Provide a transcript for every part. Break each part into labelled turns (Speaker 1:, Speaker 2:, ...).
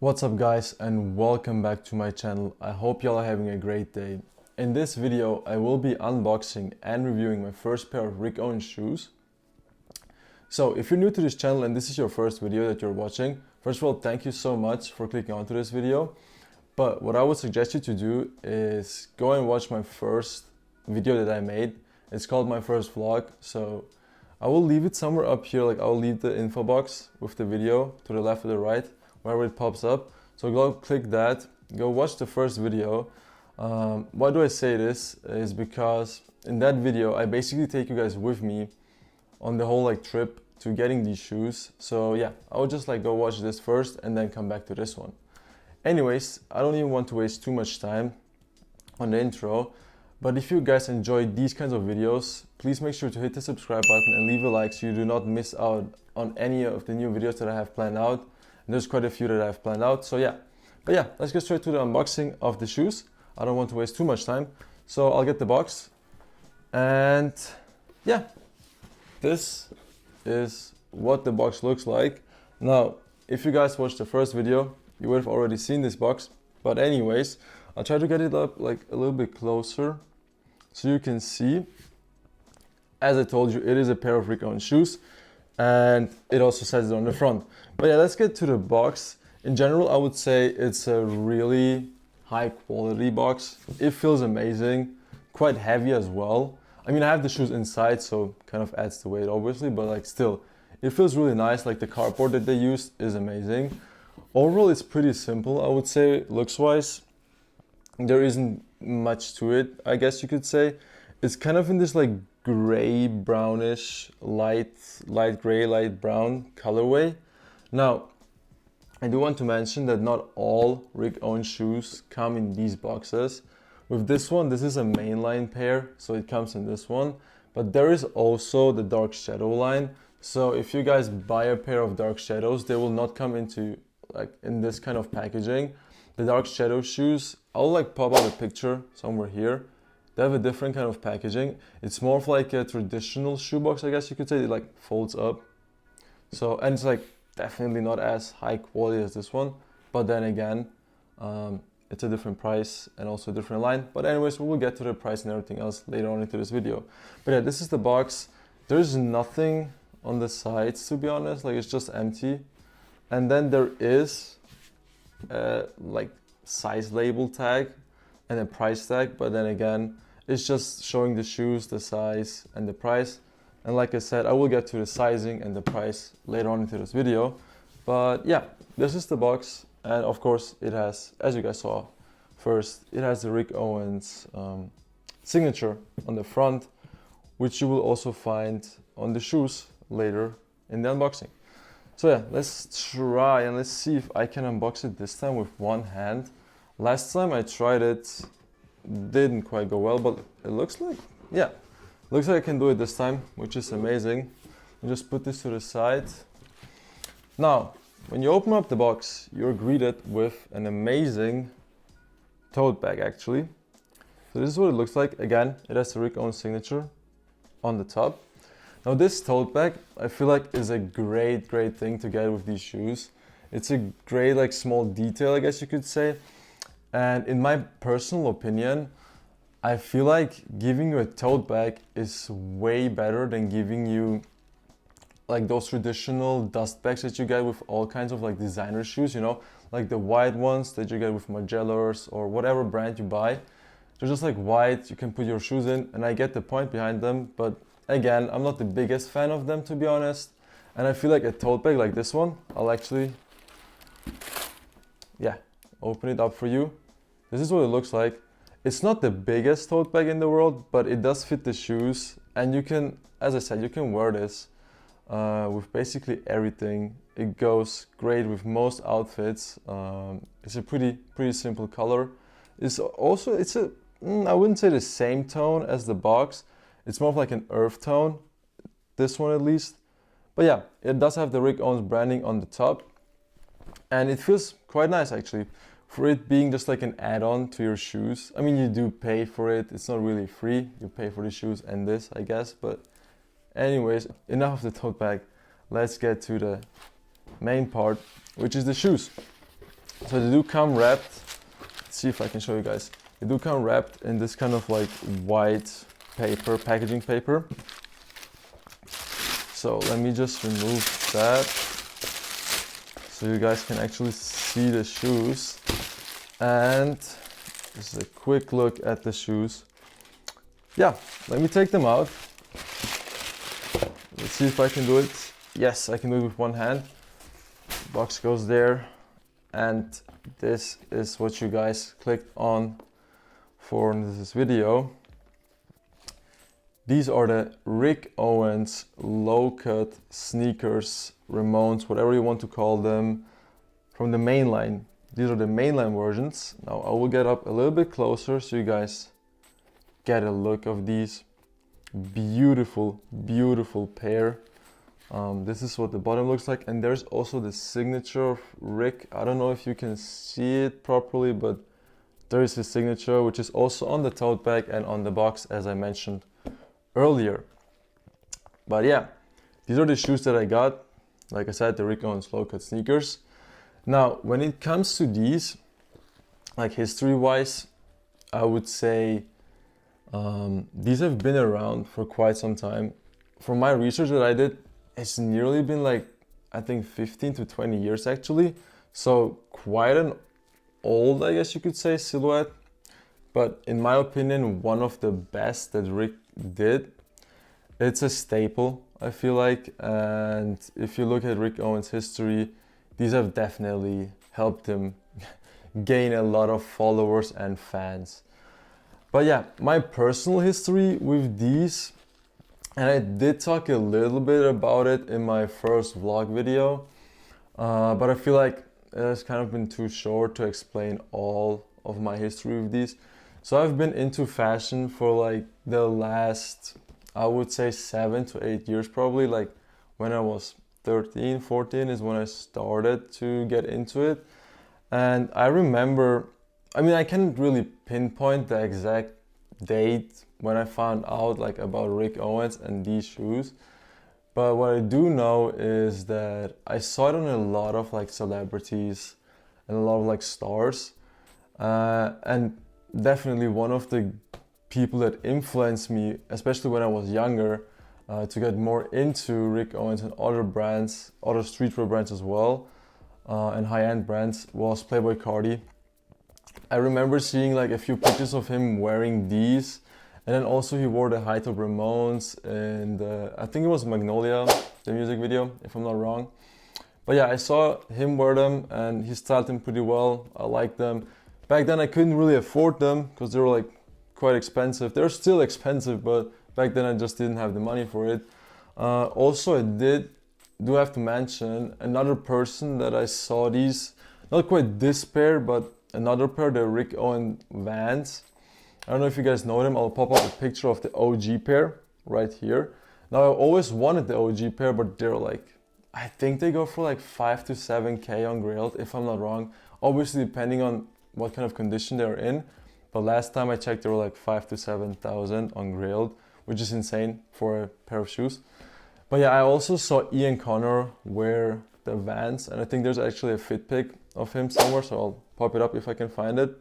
Speaker 1: What's up guys, and welcome back to my channel. I hope y'all are having a great day. In this video I will be unboxing and reviewing my first pair of Rick Owens shoes. So if you're new to this channel and this is your first video that you're watching, first of all thank you so much for clicking onto this video. But what I would suggest you to do is go and watch my first video that I made. It's called my first vlog, so I will leave it somewhere up here. Like I'll leave the info box with the video to the left or the right, wherever it pops up. So go click that, go watch the first video. Why do I say this? Is because in that video I basically take you guys with me on the whole trip to getting these shoes. So yeah, I would just go watch this first and then come back to this one. Anyways, I don't even want to waste too much time on the intro, but if you guys enjoy these kinds of videos, please make sure to hit the subscribe button and leave a like so you do not miss out on any of the new videos that I have planned out. And there's quite a few that I've planned out, so yeah. But yeah, let's get straight to the unboxing of the shoes. I don't want to waste too much time, so I'll get the box. And yeah, this is what the box looks like. Now, if you guys watched the first video, you would have already seen this box. But anyways, I'll try to get it up a little bit closer so you can see. As I told you, it is a pair of Rick Owens shoes, and it also says it on the front. But yeah, let's get to the box. In general, I would say it's a really high quality box. It feels amazing, quite heavy as well. I mean, I have the shoes inside, so kind of adds the weight obviously, but still, it feels really nice. The cardboard that they used is amazing. Overall, it's pretty simple, I would say, looks wise. There isn't much to it, I guess you could say. It's kind of in this gray brownish, light gray, light brown colorway. Now, I do want to mention that not all Rick Owens shoes come in these boxes. With this one, this is a mainline pair, so it comes in this one. But there is also the dark shadow line. So if you guys buy a pair of dark shadows, they will not come into in this kind of packaging. The dark shadow shoes, I'll pop out a picture somewhere here. They have a different kind of packaging. It's more of a traditional shoebox, I guess you could say. It folds up. So, and it's definitely not as high quality as this one. But then again, it's a different price and also a different line. But anyways, we will get to the price and everything else later on into this video. But yeah, this is the box. There's nothing on the sides, to be honest. It's just empty. And then there is a size label tag and a price tag, but then again it's just showing the shoes, the size and the price. And like I said, I will get to the sizing and the price later on into this video. But yeah, this is the box, and of course it has, as you guys saw first, it has the Rick Owens signature on the front, which you will also find on the shoes later in the unboxing. So yeah, let's try and let's see if I can unbox it this time with one hand. Last time I tried it, didn't quite go well, but it looks like I can do it this time, which is amazing. I'll just put this to the side. Now, when you open up the box, you're greeted with an amazing tote bag actually. So this is what it looks like. Again, it has the Rick Owens signature on the top. Now this tote bag, I feel is a great thing to get with these shoes. It's a great small detail, I guess you could say. And in my personal opinion, I feel giving you a tote bag is way better than giving you those traditional dust bags that you get with all kinds of designer shoes, you know, the white ones that you get with Magellers or whatever brand you buy. They're just white, you can put your shoes in, and I get the point behind them, but again, I'm not the biggest fan of them, to be honest. And I feel a tote bag like this one, I'll actually, yeah, open it up for you. This is what it looks like. It's not the biggest tote bag in the world, but it does fit the shoes. And you can, as I said, you can wear this with basically everything. It goes great with most outfits. It's a pretty simple color. It's a, I wouldn't say the same tone as the box. It's more of an earth tone, this one at least. But yeah, it does have the Rick Owens branding on the top. And it feels quite nice actually, for it being just an add-on to your shoes. I mean, you do pay for it. It's not really free. You pay for the shoes and this, I guess. But anyways, enough of the tote bag. Let's get to the main part, which is the shoes. So they do come wrapped. Let's see if I can show you guys. They do come wrapped in this kind of like white paper, packaging paper. So let me just remove that so you guys can actually see the shoes. And this is a quick look at the shoes. Yeah, let me take them out. Let's see if I can do it. Yes, I can do it with one hand. Box goes there. And this is what you guys clicked on for this video. These are the Rick Owens low-cut sneakers, Ramones, whatever you want to call them, from the mainline. These are the mainline versions. Now I will get up a little bit closer so you guys get a look of these. Beautiful, beautiful pair. This is what the bottom looks like, and there's also the signature of Rick. I don't know if you can see it properly, but there is his signature, which is also on the tote bag and on the box, as I mentioned earlier. But yeah, these are the shoes that I got. Like I said, the Rick Owens low-cut sneakers. Now, when it comes to these, like history-wise, I would say these have been around for quite some time. From my research that I did, it's nearly been like, I think 15 to 20 years actually. So quite an old, I guess you could say, silhouette. But in my opinion, one of the best that Rick did. It's a staple, I feel like. And if you look at Rick Owens' history, these have definitely helped him gain a lot of followers and fans. But yeah, my personal history with these, and I did talk a little bit about it in my first vlog video, but I feel like it has kind of been too short to explain all of my history with these. So I've been into fashion for like the last, I would say 7 to 8 years probably. Like when I was 13, 14 is when I started to get into it. And I remember, I mean, I can't really pinpoint the exact date when I found out like about Rick Owens and these shoes. But what I do know is that I saw it on a lot of like celebrities and a lot of like stars. And definitely one of the people that influenced me, especially when I was younger, to get more into Rick Owens and other brands, other streetwear brands as well, and high-end brands, was Playboi Carti. I remember seeing like a few pictures of him wearing these, and then also he wore the high top Ramones, and I think it was Magnolia, the music video, if I'm not wrong. But yeah, I saw him wear them, and he styled them pretty well. I liked them. Back then I couldn't really afford them because they were like quite expensive. They're still expensive, but back then I just didn't have the money for it. Also, I do have to mention another person that I saw these, not quite this pair, but another pair, the Rick Owens Vans. I don't know if you guys know them. I'll pop up a picture of the OG pair right here. Now, I always wanted the OG pair, but they're like, I think they go for like 5 to 7K on Grailed, if I'm not wrong. Obviously, depending on what kind of condition they're in. But last time I checked, they were like 5 to 7,000 on Grailed, which is insane for a pair of shoes. But yeah, I also saw Ian Connor wear the Vans, and I think there's actually a fit pic of him somewhere, so I'll pop it up if I can find it.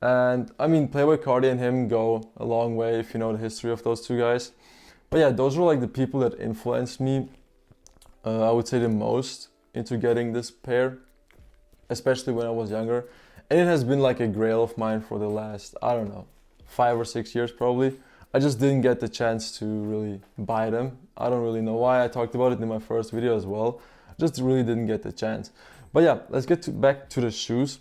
Speaker 1: And I mean, Playboi Carti and him go a long way if you know the history of those two guys. But yeah, those were like the people that influenced me, I would say the most, into getting this pair, especially when I was younger. And it has been like a grail of mine for the last, I don't know, 5 or 6 years probably. I just didn't get the chance to really buy them. I don't really know why. I talked about it in my first video as well. Just really didn't get the chance. But yeah, let's get back to the shoes.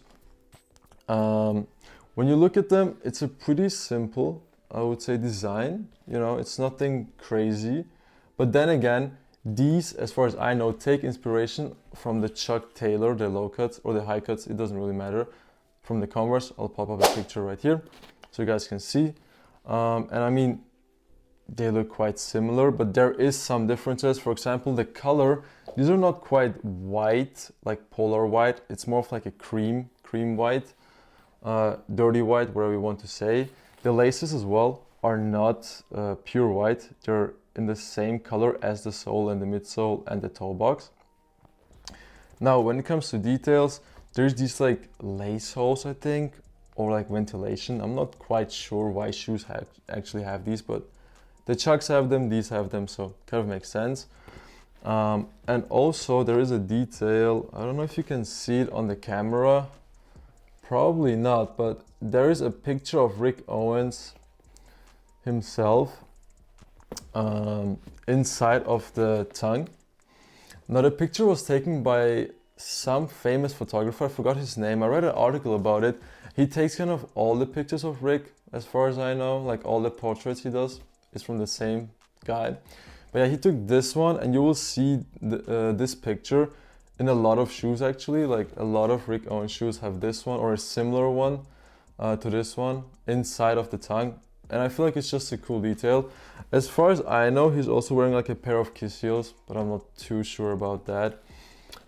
Speaker 1: When you look at them, it's a pretty simple, I would say, design. You know, it's nothing crazy. But then again, these, as far as I know, take inspiration from the Chuck Taylor, the low cuts or the high cuts, it doesn't really matter, from the Converse. I'll pop up a picture right here so you guys can see. And I mean, they look quite similar, but there is some differences. For example, the color, these are not quite white, like polar white. It's more of like a cream white, dirty white, whatever you want to say. The laces as well are not pure white. They're in the same color as the sole and the midsole and the toe box. Now, when it comes to details, there's these like lace holes, I think, or like ventilation. I'm not quite sure why shoes actually have these, but the Chucks have them, these have them, so kind of makes sense. And also there is a detail, I don't know if you can see it on the camera, probably not, but there is a picture of Rick Owens himself inside of the tongue. Now the picture was taken by some famous photographer, I forgot his name. I read an article about it. He takes kind of all the pictures of Rick, as far as I know, like all the portraits he does is from the same guy. But yeah, he took this one, and you will see this picture in a lot of shoes actually. Like a lot of Rick Owens shoes have this one or a similar one to this one inside of the tongue. And I feel like it's just a cool detail. As far as I know, he's also wearing like a pair of kiss heels, but I'm not too sure about that.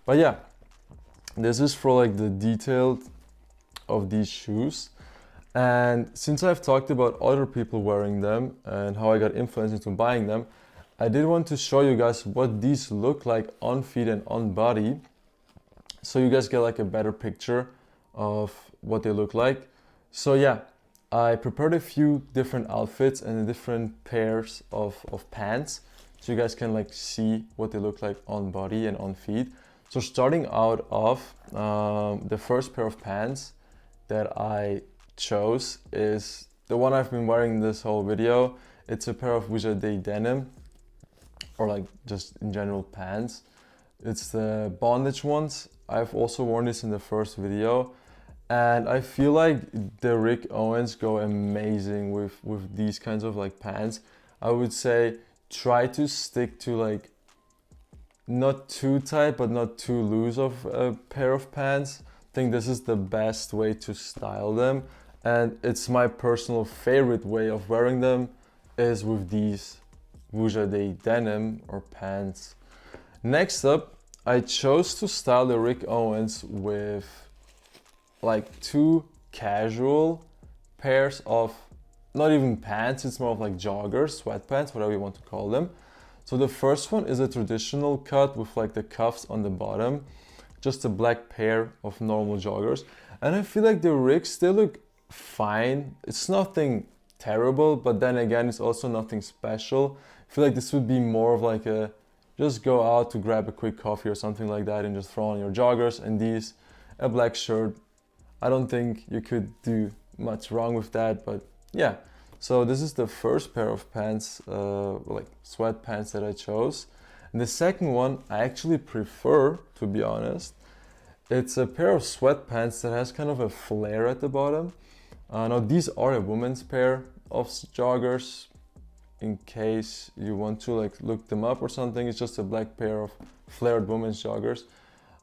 Speaker 1: But yeah, this is for like the detail of these shoes. And since I've talked about other people wearing them and how I got influenced into buying them, I did want to show you guys what these look like on feet and on body, so you guys get like a better picture of what they look like. So yeah, I prepared a few different outfits and different pairs of pants, so you guys can like see what they look like on body and on feet. So starting out of the first pair of pants that I chose is the one I've been wearing this whole video. It's a pair of Wuja Day denim, or like just in general pants. It's the bondage ones. I've also worn this in the first video, and I feel like the Rick Owens go amazing with these kinds of like pants. I would say try to stick to like not too tight but not too loose of a pair of pants. I think this is the best way to style them, and it's my personal favorite way of wearing them is with these Wuja Day denim or pants. Next up, I chose to style the Rick Owens with like two casual pairs of, not even pants, it's more of like joggers, sweatpants, whatever you want to call them. So the first one is a traditional cut with like the cuffs on the bottom, just a black pair of normal joggers. And I feel like the Ricks, they look fine. It's nothing terrible, but then again, it's also nothing special. I feel like this would be more of like a, just go out to grab a quick coffee or something like that and just throw on your joggers and these, a black shirt. I don't think you could do much wrong with that, but yeah. So this is the first pair of pants, like sweatpants that I chose. And the second one I actually prefer, to be honest. It's a pair of sweatpants that has kind of a flare at the bottom. Now these are a woman's pair of joggers. In case you want to like look them up or something, it's just a black pair of flared women's joggers.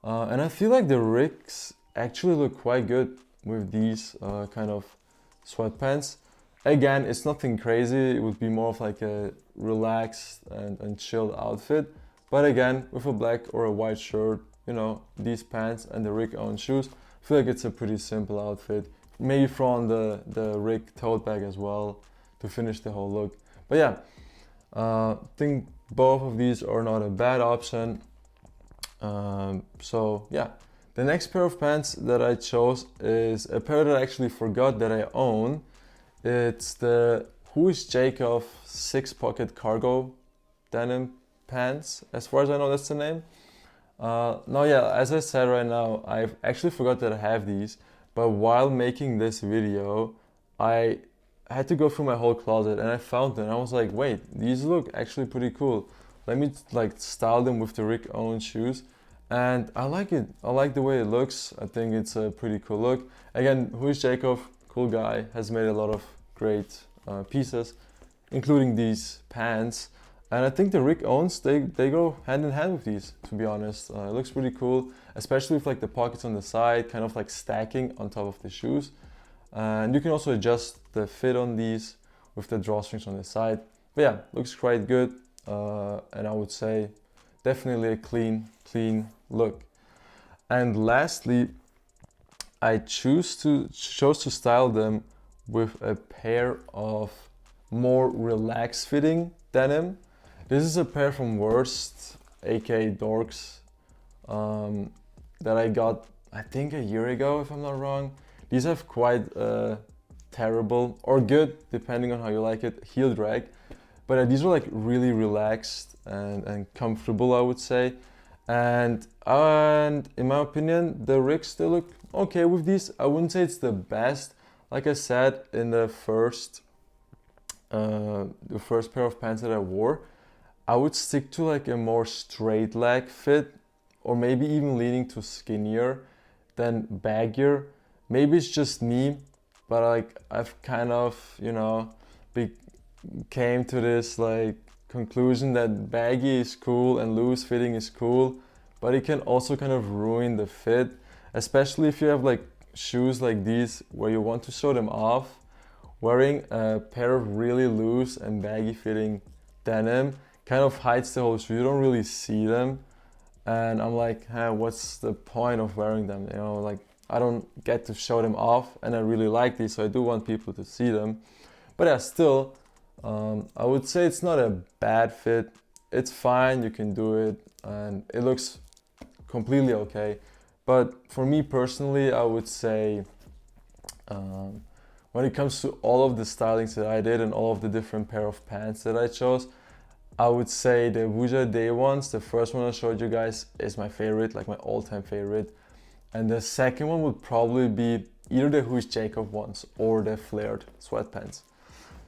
Speaker 1: And I feel like the Ricks actually look quite good with these kind of sweatpants. Again, it's nothing crazy. It would be more of like a relaxed and chilled outfit. But again, with a black or a white shirt, you know, these pants and the Rick Owens shoes, I feel like it's a pretty simple outfit. Maybe throw on the Rick tote bag as well to finish the whole look. But yeah, I think both of these are not a bad option. So yeah, the next pair of pants that I chose is a pair that I actually forgot that I own. It's the Who's Jacob 6-pocket cargo denim pants. As far as I know, that's the name. Now yeah, as I said right now, I've actually forgot that I have these, but while making this video, I had to go through my whole closet and I found them. I was like, wait, these look actually pretty cool. Let me like style them with the Rick Owens shoes. And I like it. I like the way it looks. I think it's a pretty cool look. Again, Who's Jacob, cool guy, has made a lot of great pieces, including these pants. And I think the Rick Owens, they go hand in hand with these, to be honest. It looks pretty cool, especially with like the pockets on the side, kind of like stacking on top of the shoes. And you can also adjust the fit on these with the drawstrings on the side. But yeah, looks quite good. And I would say definitely a clean look. And lastly, I chose to style them with a pair of more relaxed fitting denim. This is a pair from Worst, aka Dorks, that I got I think a year ago, if I'm not wrong. These have quite terrible or good, depending on how you like it, heel drag. But these are like really relaxed and comfortable, I would say. And in my opinion, the Ricks, they look okay with these. I wouldn't say it's the best. Like I said in the first pair of pants that I wore, I would stick to like a more straight leg fit, or maybe even leaning to skinnier than baggier. Maybe it's just me, but like I've kind of, you know, came to this like conclusion that baggy is cool and loose fitting is cool, but it can also kind of ruin the fit, especially if you have like shoes like these where you want to show them off. Wearing a pair of really loose and baggy fitting denim kind of hides the whole shoe. You don't really see them, and I'm like, hey, what's the point of wearing them? You know, like I don't get to show them off, and I really like these, so I do want people to see them. But yeah, still, I would say it's not a bad fit. It's fine, you can do it, and it looks completely okay. But for me personally, I would say when it comes to all of the stylings that I did and all of the different pair of pants that I chose, I would say the Wuja Day ones, the first one I showed you guys, is my favorite, like my all-time favorite. And the second one would probably be either the Huish Jacob ones or the flared sweatpants.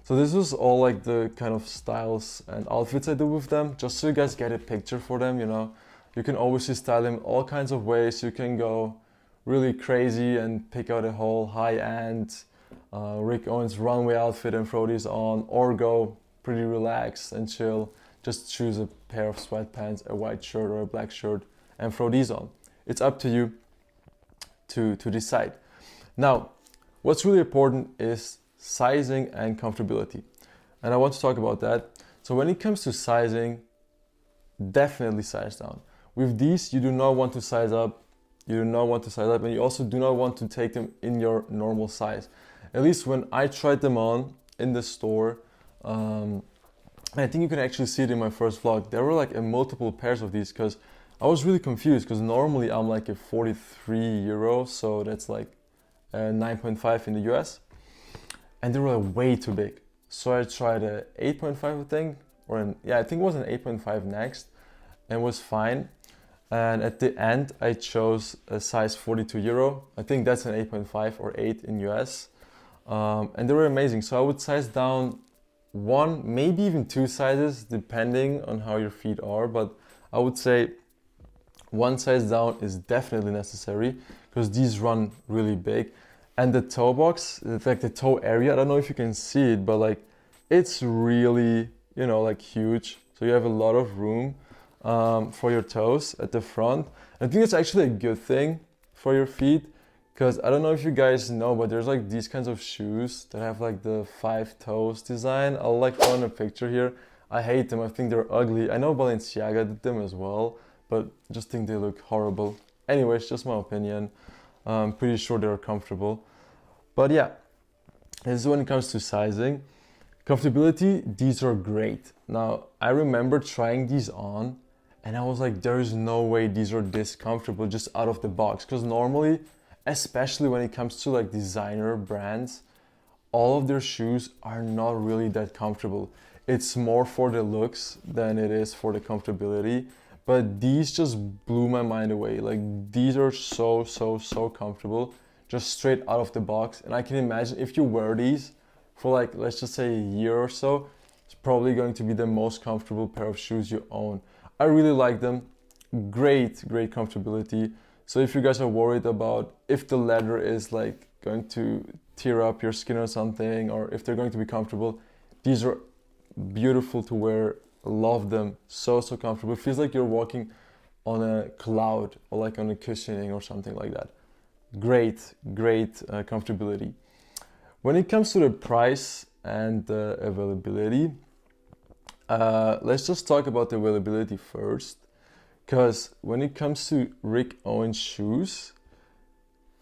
Speaker 1: So this was all like the kind of styles and outfits I do with them, just so you guys get a picture for them, you know. You can obviously style them all kinds of ways. You can go really crazy and pick out a whole high-end Rick Owens runway outfit and throw these on, or go pretty relaxed and chill. Just choose a pair of sweatpants, a white shirt or a black shirt, and throw these on. It's up to you to decide. Now, what's really important is sizing and comfortability. And I want to talk about that. So when it comes to sizing, definitely size down. With these, you do not want to size up. You do not want to size up, and you also do not want to take them in your normal size. At least when I tried them on in the store, I think you can actually see it in my first vlog. There were like multiple pairs of these because I was really confused, because normally I'm like a 43 euro, so that's like 9.5 in the US, and they were like way too big. So I tried a 8.5, I think, I think it was an 8.5 next, and it was fine. And at the end, I chose a size 42 euro. I think that's an 8.5 or 8 in US. And they were amazing. So I would size down one, maybe even two sizes, depending on how your feet are. But I would say one size down is definitely necessary, because these run really big. And the toe box, like the toe area, I don't know if you can see it, but like it's really, you know, like huge. So you have a lot of room for your toes at the front. I think it's actually a good thing for your feet, because I don't know if you guys know, but there's like these kinds of shoes that have like the 5 toes design. I'll like throw in a picture here. I hate them. I think they're ugly. I know Balenciaga did them as well, but I just think they look horrible. Anyway, it's just my opinion. I'm pretty sure they're comfortable. But yeah, this is when it comes to sizing. Comfortability, these are great. Now, I remember trying these on, and I was like, there is no way these are this comfortable just out of the box. Because normally, especially when it comes to like designer brands, all of their shoes are not really that comfortable. It's more for the looks than it is for the comfortability. But these just blew my mind away. Like, these are so comfortable, just straight out of the box. And I can imagine if you wear these for like, let's just say a year or so, it's probably going to be the most comfortable pair of shoes you own. I really like them. Great comfortability. So if you guys are worried about if the leather is like going to tear up your skin or something, or if they're going to be comfortable, these are beautiful to wear. Love them. So comfortable. It feels like you're walking on a cloud, or like on a cushioning or something like that. Great comfortability. When it comes to the price and the availability, let's just talk about the availability first. Because when it comes to Rick Owens shoes,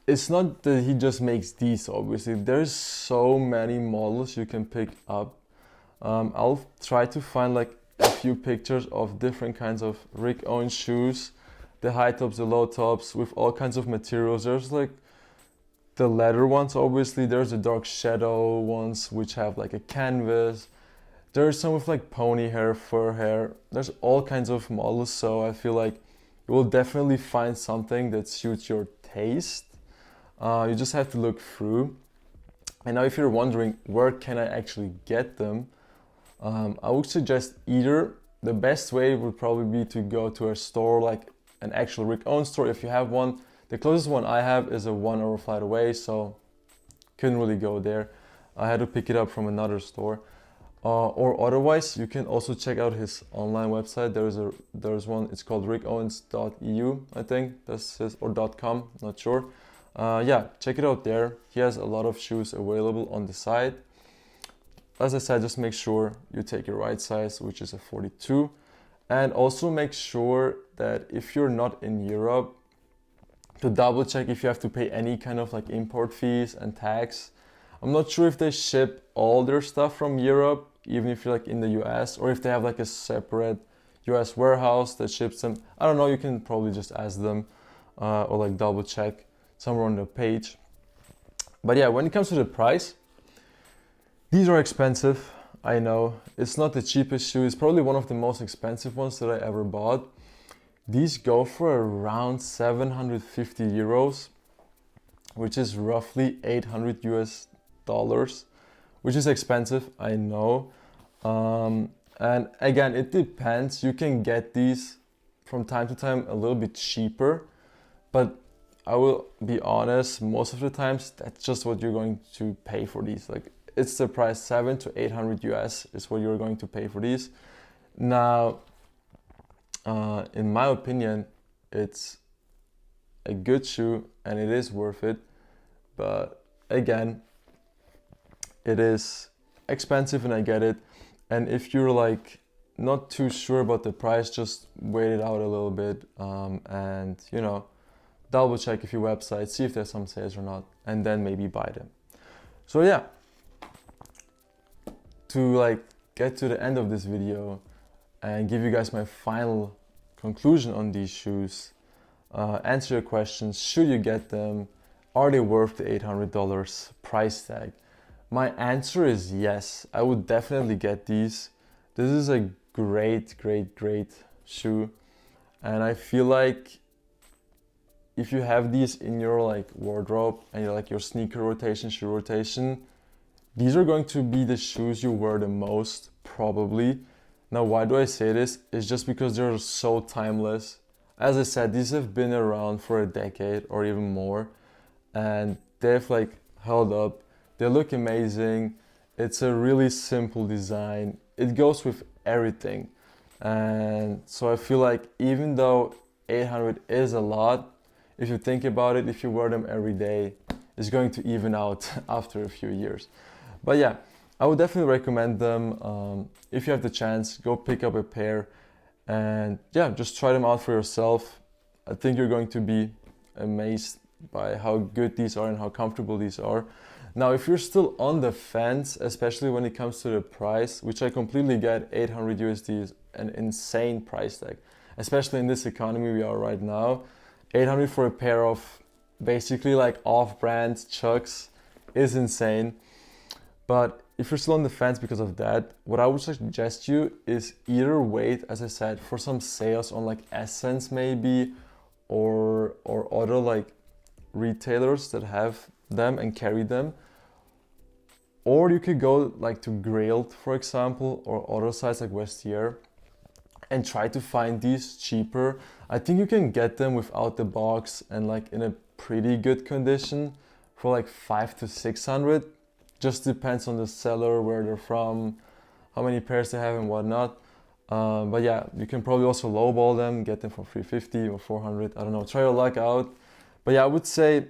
Speaker 1: it's not that he just makes these, obviously. There's so many models you can pick up. I'll try to find like a few pictures of different kinds of Rick Owens shoes. the high tops, the low tops, with all kinds of materials. There's like the leather ones, obviously. There's the dark shadow ones, which have like a canvas. There's some with like pony hair, fur hair. There's all kinds of models, so I feel like you will definitely find something that suits your taste. You just have to look through. And now if you're wondering where can I actually get them, I would suggest either the best way would probably be to go to a store, like an actual Rick Owens store if you have one. The closest one I have is a 1 hour flight away, so couldn't really go there. I had to pick it up from another store. Or otherwise, you can also check out his online website. There's one. It's called rickowens.eu, I think. That's his, or .com, not sure. Yeah, check it out there. He has a lot of shoes available on the site. As I said, just make sure you take your right size, which is a 42, and also make sure that if you're not in Europe, to double check if you have to pay any kind of like import fees and tax. I'm not sure if they ship all their stuff from Europe, even if you're like in the US, or if they have like a separate US warehouse that ships them. I don't know, you can probably just ask them or like double check somewhere on the page. But yeah, when it comes to the price, these are expensive, I know. It's not the cheapest shoe, it's probably one of the most expensive ones that I ever bought. These go for around 750 euros, which is roughly 800 US dollars, which is expensive, I know. And again, it depends. You can get these from time to time a little bit cheaper, but I will be honest, most of the times that's just what you're going to pay for these. Like, it's the price, 700 to 800 US is what you're going to pay for these. Now, in my opinion, it's a good shoe and it is worth it. But again, it is expensive and I get it. And if you're like not too sure about the price, just wait it out a little bit and you know, double check if your website, see if there's some sales or not, and then maybe buy them. So yeah, to like get to the end of this video and give you guys my final conclusion on these shoes, answer your questions. Should you get them? Are they worth the $800 price tag? My answer is yes. I would definitely get these. This is a great shoe, and I feel like if you have these in your like wardrobe and you're like your sneaker rotation, shoe rotation, these are going to be the shoes you wear the most, probably. Now, why do I say this? It's just because they're so timeless. As I said, these have been around for a decade or even more, and they've like held up. They look amazing. It's a really simple design. It goes with everything. And so I feel like even though 800 is a lot, if you think about it, if you wear them every day, it's going to even out after a few years. But yeah, I would definitely recommend them. If you have the chance, go pick up a pair and yeah, just try them out for yourself. I think you're going to be amazed by how good these are and how comfortable these are. Now, if you're still on the fence, especially when it comes to the price, which I completely get, 800 USD is an insane price tag, especially in this economy we are right now. 800 for a pair of basically like off-brand Chucks is insane. But if you're still on the fence because of that, what I would suggest you is either wait, as I said, for some sales on like Essence maybe, or other like retailers that have them and carry them. Or you could go like to Grailed, for example, or other sites like Vestiaire and try to find these cheaper. I think you can get them without the box and like in a pretty good condition for like 500 to 600. Just depends on the seller, where they're from, how many pairs they have and whatnot. But yeah, you can probably also lowball them, get them for 350 or 400. I don't know, try your luck out. But yeah, I would say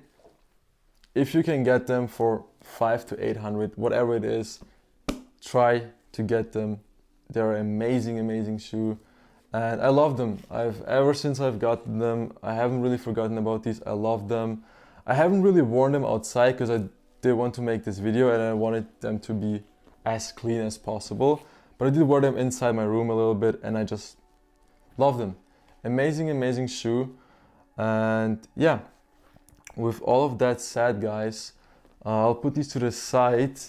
Speaker 1: if you can get them for 500 to 800, whatever it is, try to get them. They're an amazing shoe, and I love them. Ever since I've gotten them, I haven't really forgotten about these. I love them. I haven't really worn them outside because I did want to make this video and I wanted them to be as clean as possible. But I did wear them inside my room a little bit and I just love them. amazing shoe. And yeah, with all of that said, guys, I'll put these to the side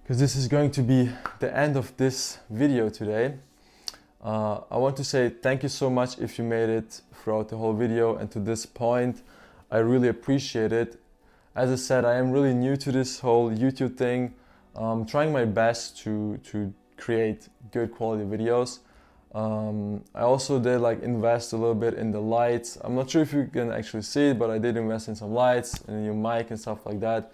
Speaker 1: because this is going to be the end of this video today. I want to say thank you so much if you made it throughout the whole video and to this point. I really appreciate it. As I said, I am really new to this whole YouTube thing. I'm trying my best to create good quality videos. I also did like invest a little bit in the lights. I'm not sure if you can actually see it, but I did invest in some lights and a new mic and stuff like that.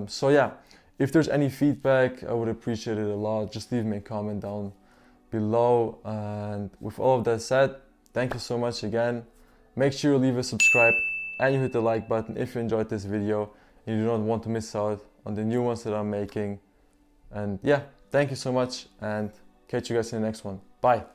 Speaker 1: So yeah, if there's any feedback, I would appreciate it a lot. Just leave me a comment down below. And with all of that said, thank you so much again. Make sure you leave a subscribe and you hit the like button if you enjoyed this video and you do not want to miss out on the new ones that I'm making. And yeah, thank you so much and catch you guys in the next one. Bye.